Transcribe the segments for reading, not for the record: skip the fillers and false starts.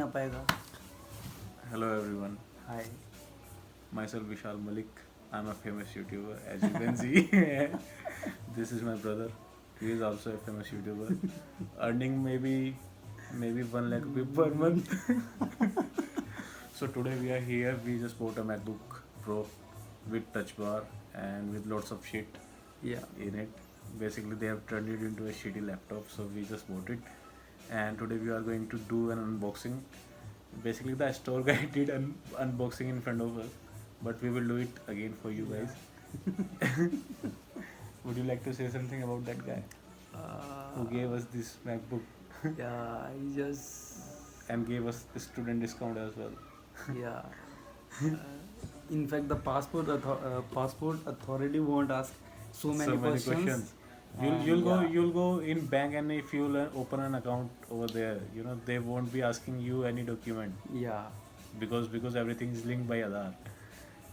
आ पाएगा. Hello everyone, Hi. myself Vishal Malik. I'm a famous YouTuber, as you can see. This is my brother. He is also a famous YouTuber, earning maybe 1 lakh rupees per month. So today we are here. We just bought a MacBook Pro with touch bar and with lots of shit Yeah. in it. Basically, they have turned it into a shitty laptop, so we just bought it. And today we are going to do an unboxing. Basically, the store guy did an unboxing in front of us, but we will do it again for you guys. Would you like to say something about that guy who gave us this MacBook Yeah, I just. and gave us a student discount as well? Yeah. In fact, the passport authority won't ask so many questions. You'll go in bank, and if you'll open an account over there, they won't be asking you any document Yeah. because everything is linked by Aadhaar.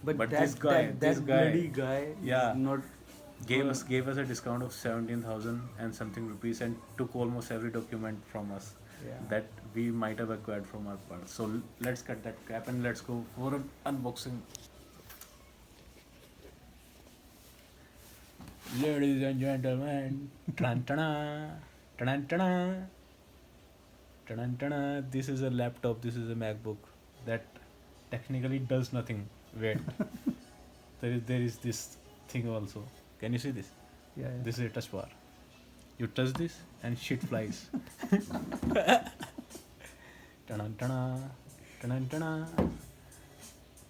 But But that, this guy- that, this that guy- bloody guy Yeah. is not. Gave us a discount of 17,000 and something rupees and took almost every document from us Yeah. that we might have acquired from our part. So let's cut that crap and let's go for an unboxing. Ladies and gentlemen, this is a laptop, this is a MacBook that technically does nothing. Wait, there is this thing also. Can you see this? Yeah. This is a touch bar. You touch this and shit flies.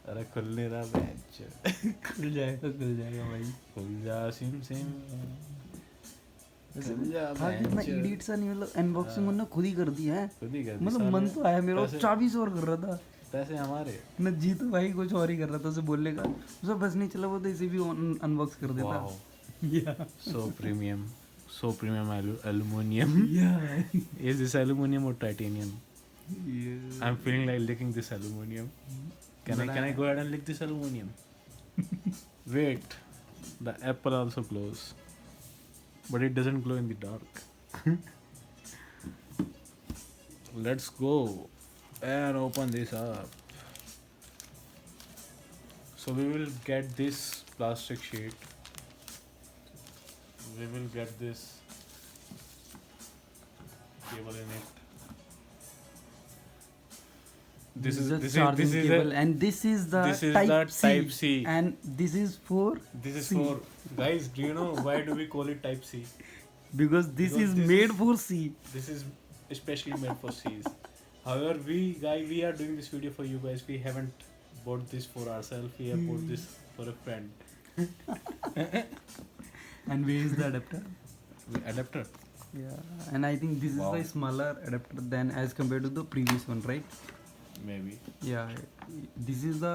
अरे खुलने दा bench खुल जाएगा भाई. खुल जा SIM SIM इतना idiot सा नहीं, मतलब अनबॉक्सिंग उन्होंने खुद ही कर दिया है. खुद ही कर दी. मतलब मन तो आया मेरा, पैसे- चाबी से और कर रहा था. पैसे हमारे. न जीतू भाई कुछ और ही कर रहा था, उसे बोलने का उसे बस नहीं चला, वो तो इसे भी अनबॉक्स कर देता. Wow, Yeah. so premium aluminum. Yeah. Is this aluminum or titanium? Yeah. I'm feeling like licking this aluminum. Can I go ahead and lick this aluminum? Wait, the apple also glows, but it doesn't glow in the dark. Let's go and open this up. So we will get this plastic sheet. We will get this cable in it. This is the charging cable, and this is the type C. and this is for This is C. for guys. Do you know why do we call it Type C? because this Because is this made is- for C. This is especially made for C's. However, we are doing this video for you guys. We haven't bought this for ourselves. We have bought this for a friend. And where is the adapter? Adapter. Yeah, and I think this Wow. is the smaller adapter than as compared to the previous one, right? Maybe Yeah, this is the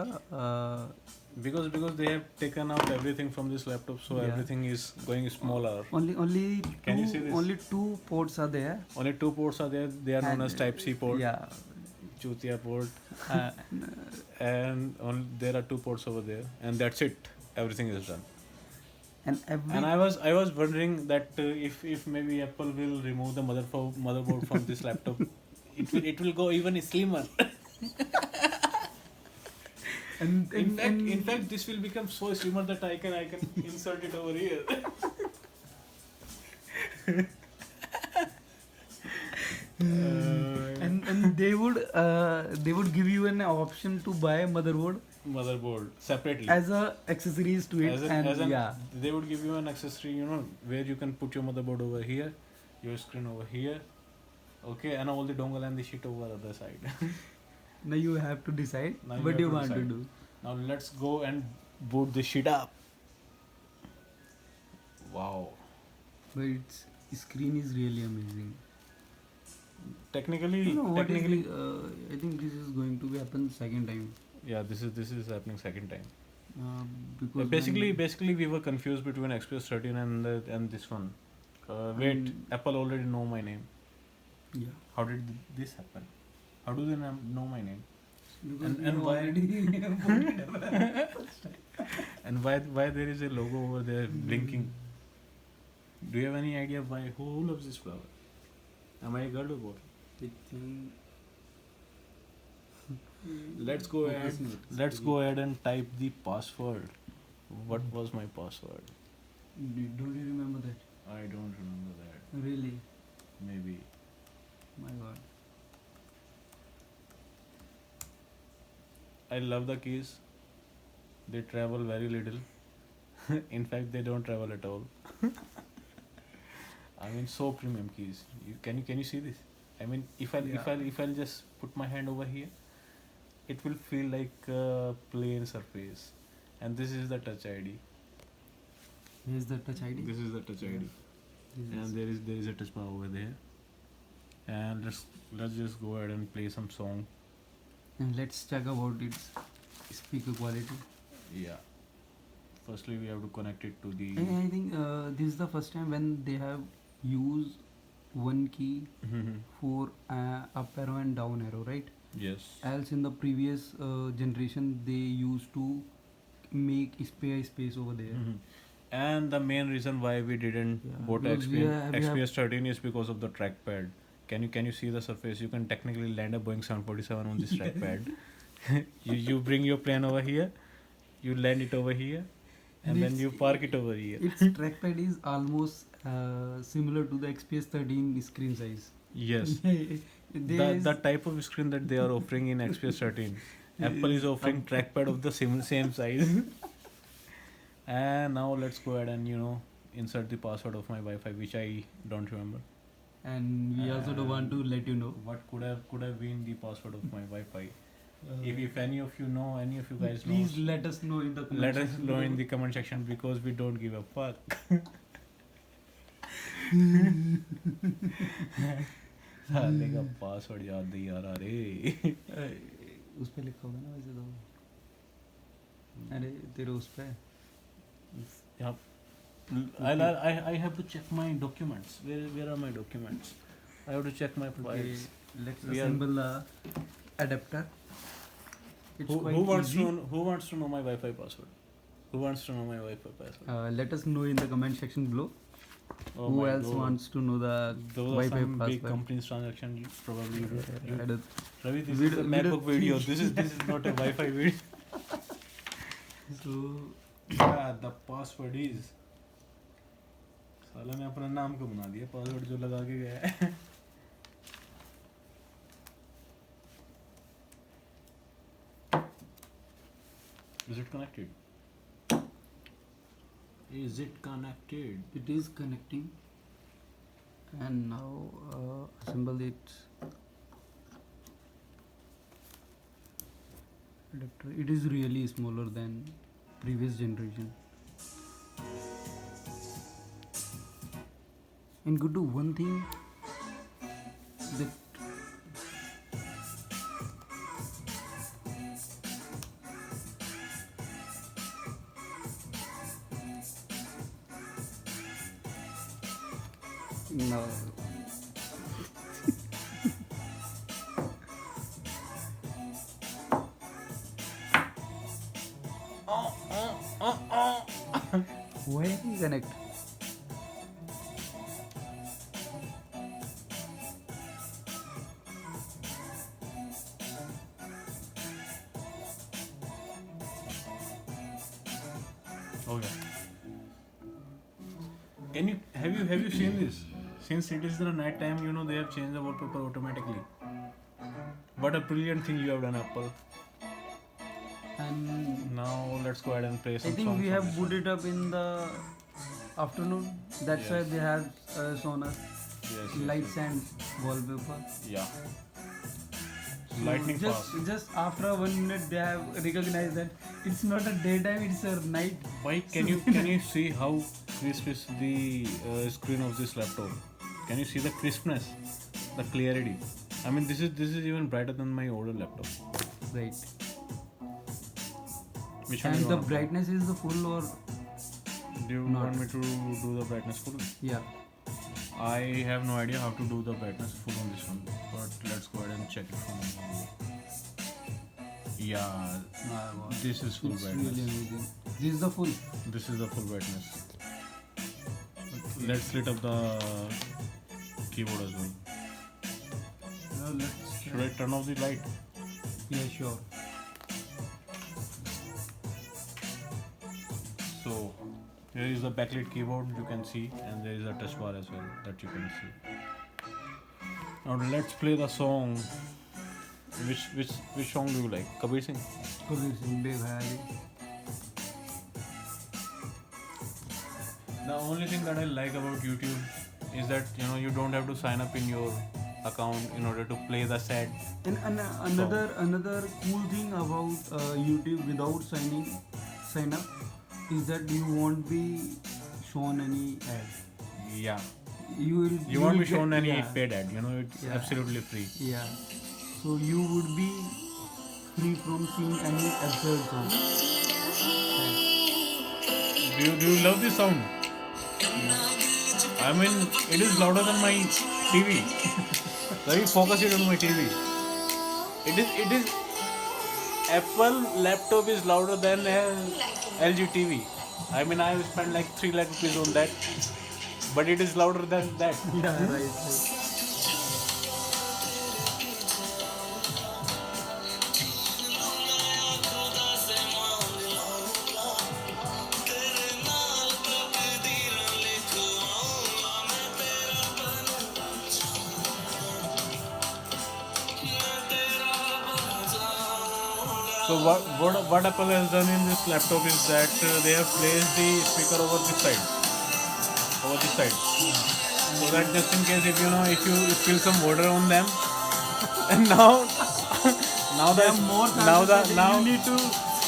because they have taken out everything from this laptop, so Yeah. everything is going smaller. only Can you see this? only two ports are there. Only 2 ports are there. They are known And, as Type C port. Yeah. Chutia port. Uh, And there are 2 ports over there, and that's it. Everything is done. and And I was wondering that if maybe Apple will remove the motherboard from this laptop, it will go even slimmer. and In fact, this will become so slimmer that I can insert it over here. and they would give you an option to buy Motherboard separately. as a accessories to it. Yeah. They would give you an accessory, where you can put your motherboard over here, your screen over here, okay, and all the dongle and the shit over the other side. Now you have to decide Now you what have you to want to decide. do. Now let's go and boot this shit up. Wow. But its screen is really amazing. Technically, No, what is technically, I think this is going to be happen second time. yeah, this is happening second time. Because Basically, we were confused between XPS 13 and this one. Wait, Apple already know my name. yeah. How did this happen? How do they know my name? Because And you why- already And why there is a logo over there blinking? Do you have any idea why? Who loves this flower? Am I a girl or boy? I think Let's go ahead. Let's go ahead and type the password. What was my password? Don't you remember that? I don't remember that. Really? Maybe. My God. I love the keys. They travel very little. In fact, they don't travel at all. I mean, so premium keys. Can you see this? I mean, if I'll just put my hand over here, it will feel like a plain surface. And this is the Touch ID. Here's the Touch ID. This is the Touch ID. And there is a touch bar over there. And let's just go ahead and play some song. And let's check about its speaker quality. Yeah. Firstly, we have to connect it to the. And I think this is the first time when they have used one key for up arrow and down arrow, right? Yes. Else in the previous generation they used to make space over there. And the main reason why we didn't bought because XPS 13 is because of the trackpad. Can you see the surface? You can technically land a Boeing 747 on this trackpad. you bring your plane over here, you land it over here, and then you park it over here. Its trackpad is almost similar to the XPS 13 screen size. Yes. The type of screen that they are offering in XPS 13, Apple is offering trackpad of the same size. And now let's go ahead and insert the password of my Wi-Fi, which I don't remember. And we also don't want to let you know what could have been the password of my Wi-Fi. If any of you know, any of you guys know, please let us know in the comment section. Let us know in the comment section, because we don't give a fuck. साले का password याद नहीं आ रहा रे. उस पे लिखा होगा ना वैसे तो. अरे तेरे उस पे. Yeah. I have to check my documents. Where are my documents? I have to check my files. Let's assemble the adapter. Who wants to know my Wi-Fi password? Who wants to know my Wi-Fi password? Let us know in the comment section below. Who else wants to know the Wi-Fi password? Big companies transaction probably. Ravi, this is a MacBook video. This is not a Wi-Fi video. So yeah, the password is. साला ने अपना नाम को बना दिया password जो लगा के गया है. Is it connected? Is it connected? It is connecting. And now assemble it. Adapter. It is really smaller than previous generation. And go do one thing that no. Why are you connect? Okay. Have you seen this? Since it is the night time, they have changed the wallpaper automatically. What a brilliant thing you have done, Apple. And now let's go ahead and play some I think songs. we have put it up in the afternoon. That's why they have shown us lights and wallpaper. Yeah. So Lightning fast. Just after 1 minute, they have recognized that it's not a daytime; it's a night. Why can you see how crisp is the screen of this laptop? Can you see the crispness, the clarity? I mean, this is even brighter than my older laptop. Right. Which one and you the wanna brightness is the full or do you not? want me to do the brightness full? Yeah. I have no idea how to do the brightness full on this one, but let's go ahead and check it from yeah, this is full It's brightness. really amazing. This is the full. This is the full brightness. Let's lit up the keyboard as well. Now let's Should I turn off the light? Yeah, sure. So here is the backlit keyboard you can see, and there is a touch bar as well that you can see. Now let's play the song. Which song do you like? Kabir Singh. Kabir Singh, Bevhari. The only thing that I like about YouTube is that you don't have to sign up in your account in order to play the set. And another cool thing about YouTube without sign up is that you won't be shown any ad. Yeah. You won't will be shown get- any yeah. paid ad. It's Yeah. absolutely free. Yeah. So you would be free from seeing any absurd song. Do you love this sound? I mean, it is louder than my TV. Let me focus it on my TV. It is Apple laptop is louder than LG TV. I mean, I have spent like 3 lakh rupees on that, but it is louder than that. Yeah, right. So what Apple has done in this laptop is that they have placed the speaker over this side, so that just in case if you spill some water on them, and now You need to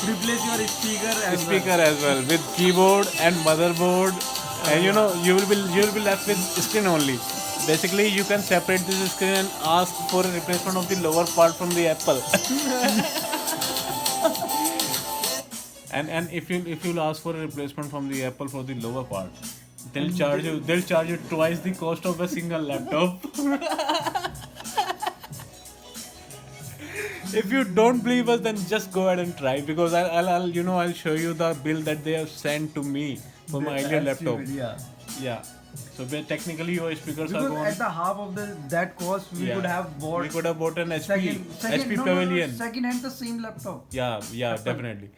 replace your speaker as well. with keyboard and motherboard, and you will be left with screen only. Basically, you can separate this screen and ask for a replacement of the lower part from the Apple. And if you'll ask for a replacement from the Apple for the lower part, they'll charge you twice the cost of a single laptop. If you don't believe us, then just go ahead and try, because I'll show you the bill that they have sent to me for my earlier laptop. Yeah. So technically your speakers are Because gone. at the half of that cost, we could have bought. We could have bought an HP second Pavilion. second hand the same laptop. Yeah, definitely.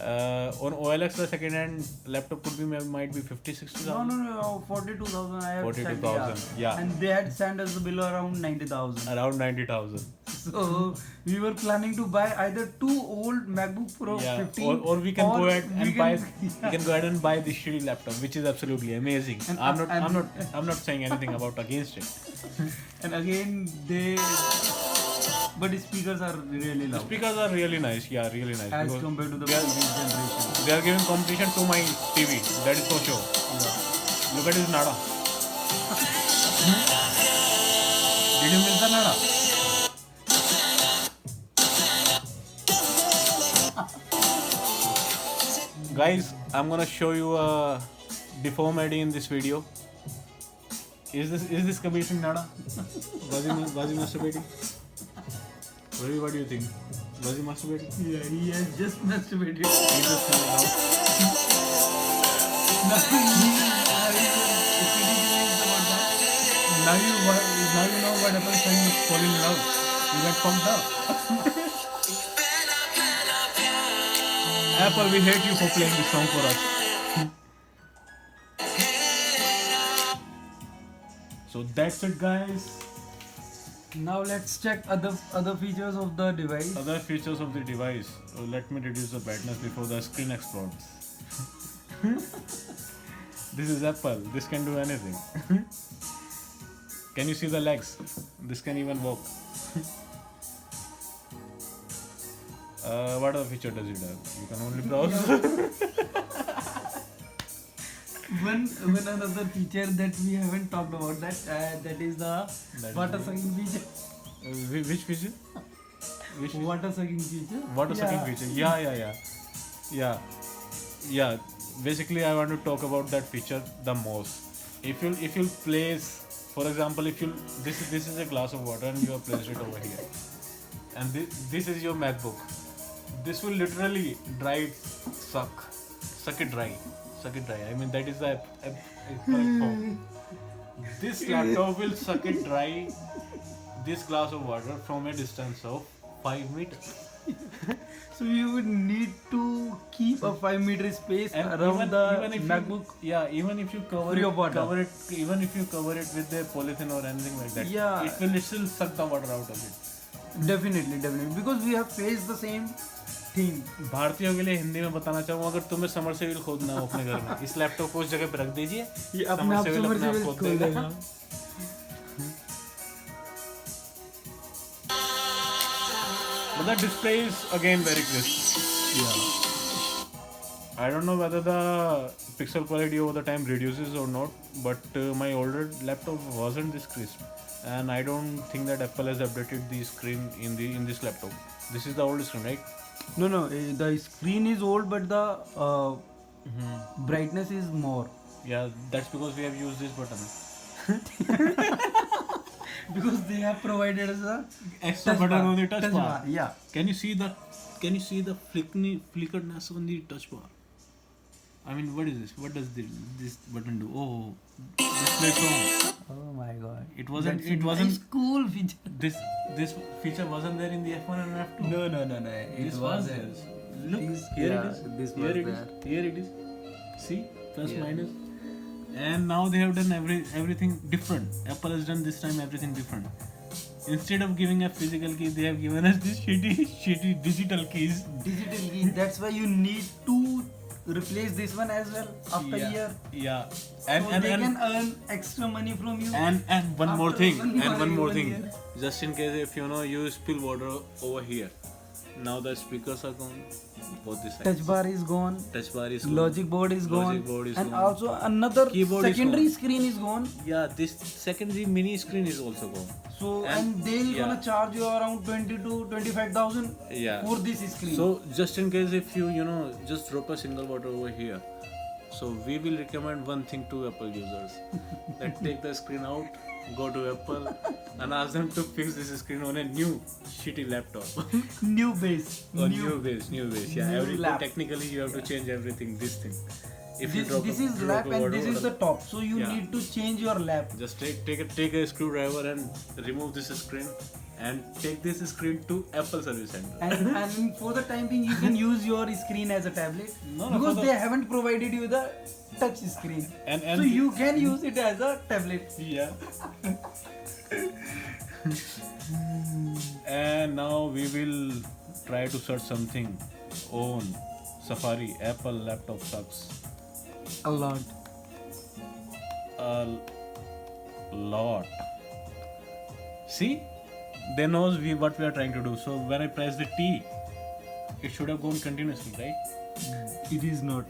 On OLX, the second hand laptop might be 50-60,000. No, 42,000. I have 42,000, yeah. And they had sent us the bill around 90,000. Around 90,000. So we were planning to buy either two old MacBook Pro Yeah, 15, or we can go ahead and buy. yeah. We can go ahead and buy this shitty laptop, which is absolutely amazing. And- I'm not saying anything about against it. And again but the speakers are really The loud speakers are really nice. Yeah, really nice. as because compared to the they are- previous generation. They are giving competition to my TV. That is for sure. Look at his nada. Did you miss the nada? Guys, I'm gonna show you a deformity in this video. Is this Kabir Singh nada? Was he masturbating? What do you think? Was he masturbating? Yeah, he has just masturbated. He just came out. Now you know what happens when you fall in love. You get pumped up. Apple, we hate you for playing this song for us. So that's it, guys. Now let's check other features of the device. Other features of the device. Let me reduce the brightness before the screen explodes. This is Apple. This can do anything. Can you see the legs? This can even walk. What other feature does it have? You can only browse. One another feature that we haven't talked about that is the water sucking feature. Which feature? Which Water sucking feature. water sucking feature? Yeah. Basically, I want to talk about that feature the most. If you place, for example, this is a glass of water and you have placed it over here, and this is your MacBook. This will literally suck it dry. I mean, that is the correct form. This laptop will suck it dry, this glass of water, from a distance of 5 meters. So you would need to keep a 5 meter space And around the even if MacBook. even if you Free of water. even if you cover it with the polythene or anything like that, Yeah. it will still suck the water out of it. Definitely, because we have faced the same thing. भारतीयों के लिए हिंदी में बताना चाहूँ, अगर तुम्हें submersible खोदना हो अपने घर में, इस लैपटॉप को उस जगह पे रख दीजिए, ये अपने आप समरसेबिल खोद देगा। देगा। But the display is again very crisp. Yeah. I don't know whether the pixel quality over the time reduces or not, but my older laptop wasn't this crisp, and I don't think that Apple has updated the screen in this laptop. This is the old screen, right? No, the screen is old, but the brightness is more. Yeah, that's because we have used this button. Because they have provided us a Extra button on the touch bar. Yeah. Can you see the flickeredness on the touch bar? I mean, what is this? What does this button do? Oh, display song. Oh my god. It wasn't. That's It a wasn't. nice cool feature. This feature wasn't there in the F1 and F2. No. It This was was there. there. Look, This- here yeah, it is. this Here was it is. there. Here it is. See, plus Yeah. minus. And now they have done everything different. Apple has done this time everything different. Instead of giving a physical key, they have given us these shitty digital keys. Digital key. That's why you need to replace this one as well after a year. Yeah. So they can earn extra money from you. And one more After thing. one year. Just in case if you spill water over here. Now the speakers are gone. Both this side. Touch bar is gone. Touch bar is gone. Logic board is gone. Logic board is and gone. also another Keyboard is secondary gone. screen is gone. Yeah, this secondary mini screen is also gone. So And- and they'll yeah. gonna charge you around 20 to 25,000 Yeah. for this screen. So just in case if you just drop a single water over here, so we will recommend one thing to Apple users: that take the screen out, go to Apple, and ask them to fix this screen on a new shitty laptop. new base. Or new base. Yeah, new everything lap. technically you have to change everything. This thing. If you This, drop this a, is drop lap a and water this is over the top. So you Yeah. need to change your lap. just take a screwdriver and remove this screen and take this screen to Apple Service Center. And for the time being, you can use your screen as a tablet No, because for the- they haven't provided you the touch screen. And So you can use it as a tablet. Yeah. And now we will try to search something on Safari. Apple laptop sucks A lot. a lot. See, they knows what we are trying to do. So when I press the T, it should have gone continuously, right? It is not.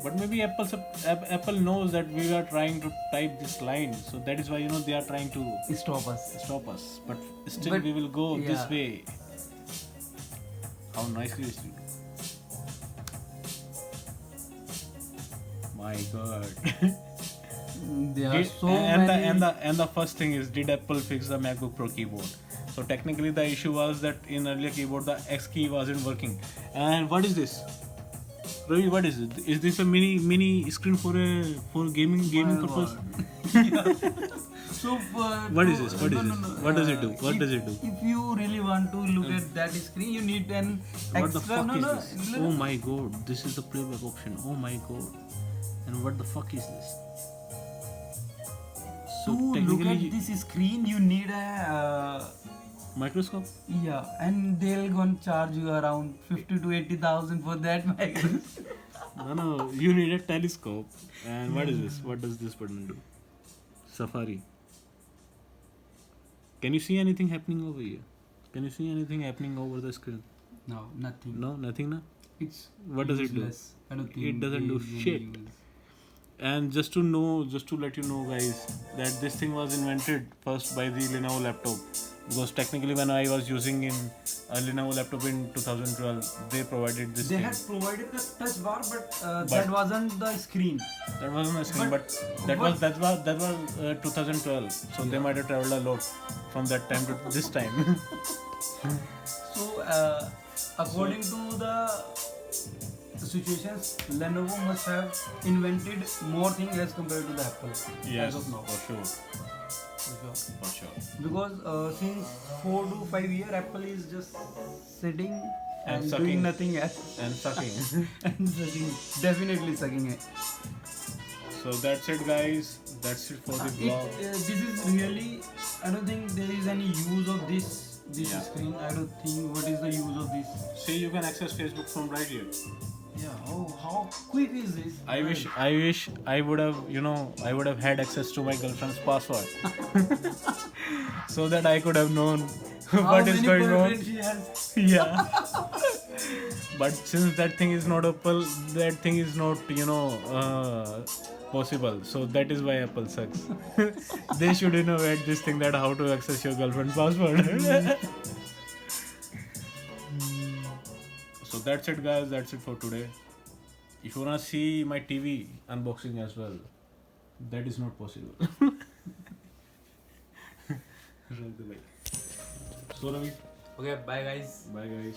But maybe Apple knows that we are trying to type this line, so that is why they are trying to Stop us. stop us. But still, But- we will go this yeah. way. How nicely is it? My God. There are so and many. the first thing is, did Apple fix the MacBook Pro keyboard? So technically, the issue was that in earlier keyboard the X key wasn't working. And what is this? Ravi, what is it? Is this a mini screen for gaming Oh purpose? So What is this? What is no, this? no. What does it do? What if, does it do? If you really want to look at that screen, you need an extra. What the fuck no, is no, this? no, Oh my God! This is the playback option. Oh my God! And what the fuck is this? So To look technically, at this screen, you need a microscope. yeah, and they'll gonna charge you around 50 to 80,000 for that microscope. No, you need a telescope. And what is this? What does this button do? Safari. Can you see anything happening over here? Can you see anything happening over the screen? No, nothing. No, nothing. No. It's What does it do? useless. I don't think It doesn't they do really shit. use. And just to let you know, guys, that this thing was invented first by the Lenovo laptop. Because technically, when I was using in a Lenovo laptop in 2012, they provided this They thing. had provided the touch bar, but But- that wasn't the screen. That wasn't a screen, But- but that was 2012. So they might have traveled a lot from that time to this time. So, according to the situations, Lenovo must have invented more things as compared to the Apple as of now. for sure. For sure. Because since 4 to 5 years, Apple is just sitting and sucking. doing nothing else. And sucking. And sucking, definitely sucking it. So that's it, guys. That's it for the vlog. This is really, I don't think there is any use of this Yeah. screen. I don't think what is the use of this. See, you can access Facebook from right here. Yeah. Oh, how quick is this? I wish I would have, I would have had access to my girlfriend's password. So that I could have known How what is many going on. boyfriends she has? Yeah. But since that thing is not Apple, that thing is not, possible. So that is why Apple sucks. They should innovate this thing that how to access your girlfriend's password. So that's it, guys. That's it for today. If you wanna see my TV unboxing as well, that is not possible. So Ravi, Okay, bye guys. bye guys.